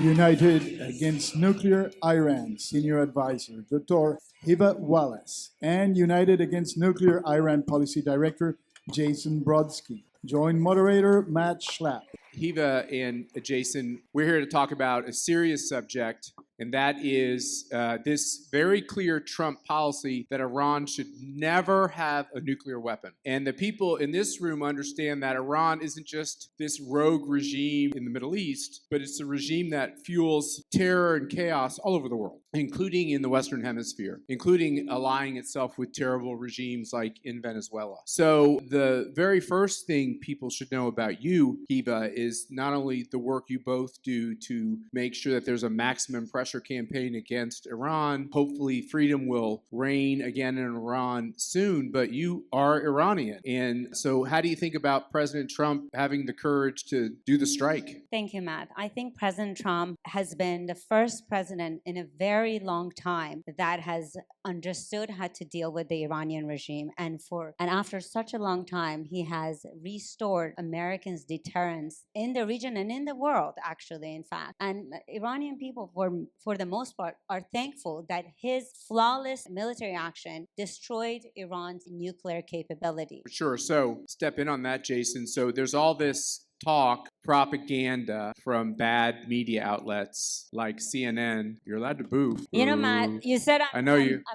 United Against Nuclear Iran Senior Advisor, Dr. Hiva Wallace, and United Against Nuclear Iran Policy Director, Jason Brodsky. Joint moderator, Matt Schlapp. Hiva and Jason, we're here to talk about a serious subject, and that is this very clear Trump policy that Iran should never have a nuclear weapon. And the people in this room understand that Iran isn't just this rogue regime in the Middle East, but it's a regime that fuels terror and chaos all over the world, including in the Western Hemisphere, including allying itself with terrible regimes like in Venezuela. So the very first thing people should know about you, Hiva, is not only the work you both do to make sure that there's a maximum pressure campaign against Iran. Hopefully freedom will reign again in Iran soon, but you are Iranian. And so how do you think about President Trump having the courage to do the strike? Thank you, Matt. I think President Trump has been the first president in a very long time that has understood how to deal with the Iranian regime. And after such a long time, he has restored Americans' deterrence in the region and in the world, actually, in fact. And Iranian people, for the most part, are thankful that his flawless military action destroyed Iran's nuclear capability. Sure. So step in on that, Jason. So there's all this talk, propaganda from bad media outlets like CNN. You're allowed to boo. You know, Matt, you said I'm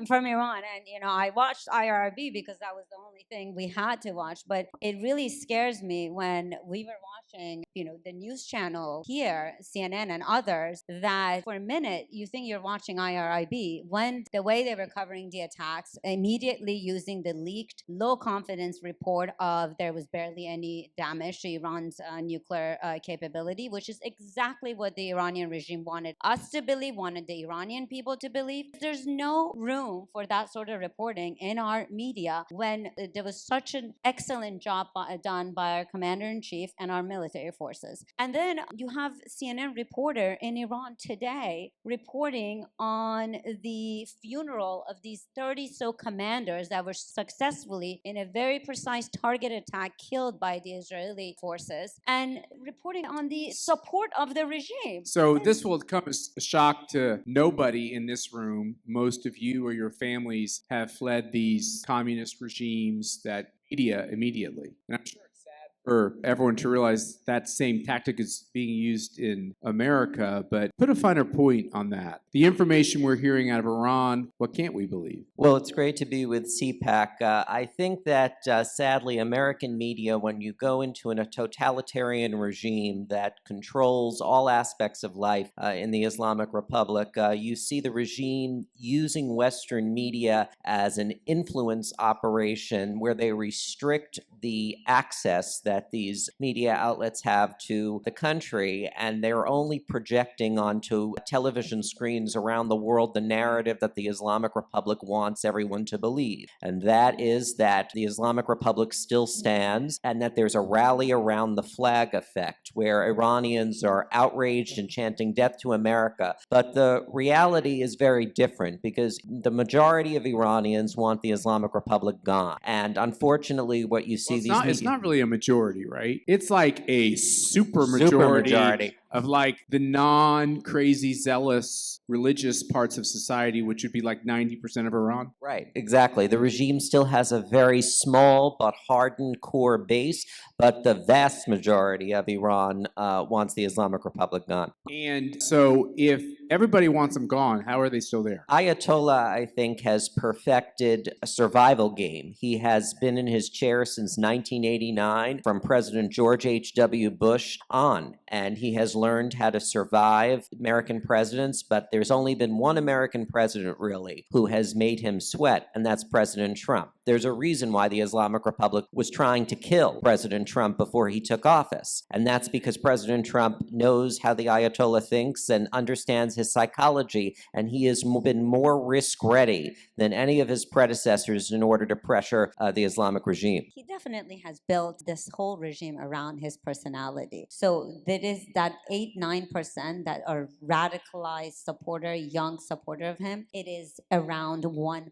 from Iran, and I watched IRB because that was the only thing we had to watch. But it really scares me when we were watching, the news channel here, CNN and others, that for a minute you think you're watching IRIB when the way they were covering the attacks, immediately using the leaked low confidence report of there was barely any damage to Iran's nuclear capability, which is exactly what the Iranian regime wanted us to believe, wanted the Iranian people to believe. There's no room for that sort of reporting in our media when there was such an excellent job done by our commander-in-chief and our military forces. And then you have CNN reporter in Iran today reporting on the funeral of these 30 so commanders that were successfully in a very precise target attack killed by the Israeli forces, and reporting on the support of the regime. So this will come as a shock to nobody in this room. Most of you or your families have fled these communist regimes that media immediately. And I'm sure it's sad for everyone to realize that same tactic is being used in America, but put a finer point on that. The information we're hearing out of Iran, what can't we believe? Well, it's great to be with CPAC. I think that, sadly, American media, when you go into a totalitarian regime that controls all aspects of life in the Islamic Republic, you see the regime using Western media as an influence operation where they restrict the access that these media outlets have to the country, and they're only projecting onto television screens around the world the narrative that the Islamic Republic wants everyone to believe. And that is that the Islamic Republic still stands and that there's a rally around the flag effect where Iranians are outraged and chanting death to America. But the reality is very different because the majority of Iranians want the Islamic Republic gone. And unfortunately, what you see it's not really a majority, right? It's like a super majority of like the non-crazy zealous religious parts of society, which would be like 90% of Iran. Right, exactly. The regime still has a very small but hardened core base, but the vast majority of Iran wants the Islamic Republic gone. And so if everybody wants them gone, how are they still there? Ayatollah, I think, has perfected a survival game. He has been in his chair since 1989, from President George H.W. Bush on, and he has learned how to survive American presidents, but there's only been one American president, really, who has made him sweat, and that's President Trump. There's a reason why the Islamic Republic was trying to kill President Trump before he took office, and that's because President Trump knows how the Ayatollah thinks and understands his psychology, and he has been more risk-ready than any of his predecessors in order to pressure the Islamic regime. He definitely has built this whole regime around his personality. So there is that 8-9% that are radicalized supporter, young supporter of him. It is around 1%.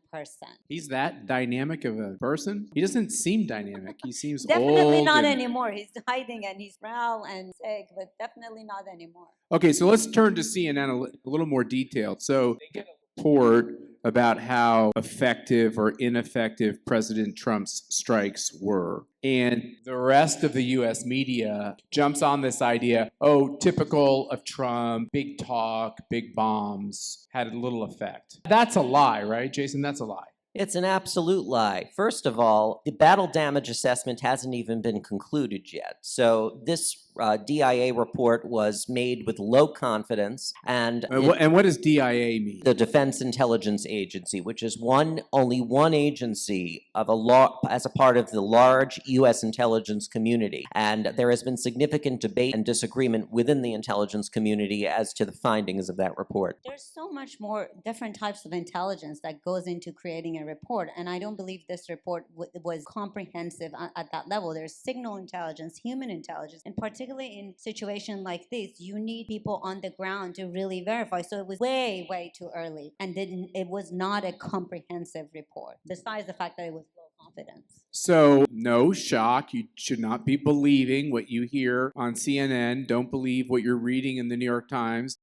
He's that dynamic dynamic of a person? He doesn't seem dynamic. He seems Definitely old not and- anymore. He's hiding and he's frail and sick, but definitely not anymore. Okay, so let's turn to CNN a little more detailed. So they get a report about how effective or ineffective President Trump's strikes were. And the rest of the US media jumps on this idea, oh, typical of Trump, big talk, big bombs, had a little effect. That's a lie, right, Jason? That's a lie. It's an absolute lie. First of all, the battle damage assessment hasn't even been concluded yet. So this DIA report was made with low confidence, and And what does DIA mean? the Defense Intelligence Agency, which is only one agency of as a part of the large U.S. intelligence community. And there has been significant debate and disagreement within the intelligence community as to the findings of that report. There's so much more different types of intelligence that goes into creating a report, and I don't believe this report was comprehensive at that level. There's signal intelligence, human intelligence, and particularly in situations like this, you need people on the ground to really verify. So it was way, way too early, and it was not a comprehensive report, besides the fact that it was low confidence. So, no shock. You should not be believing what you hear on CNN. Don't believe what you're reading in the New York Times.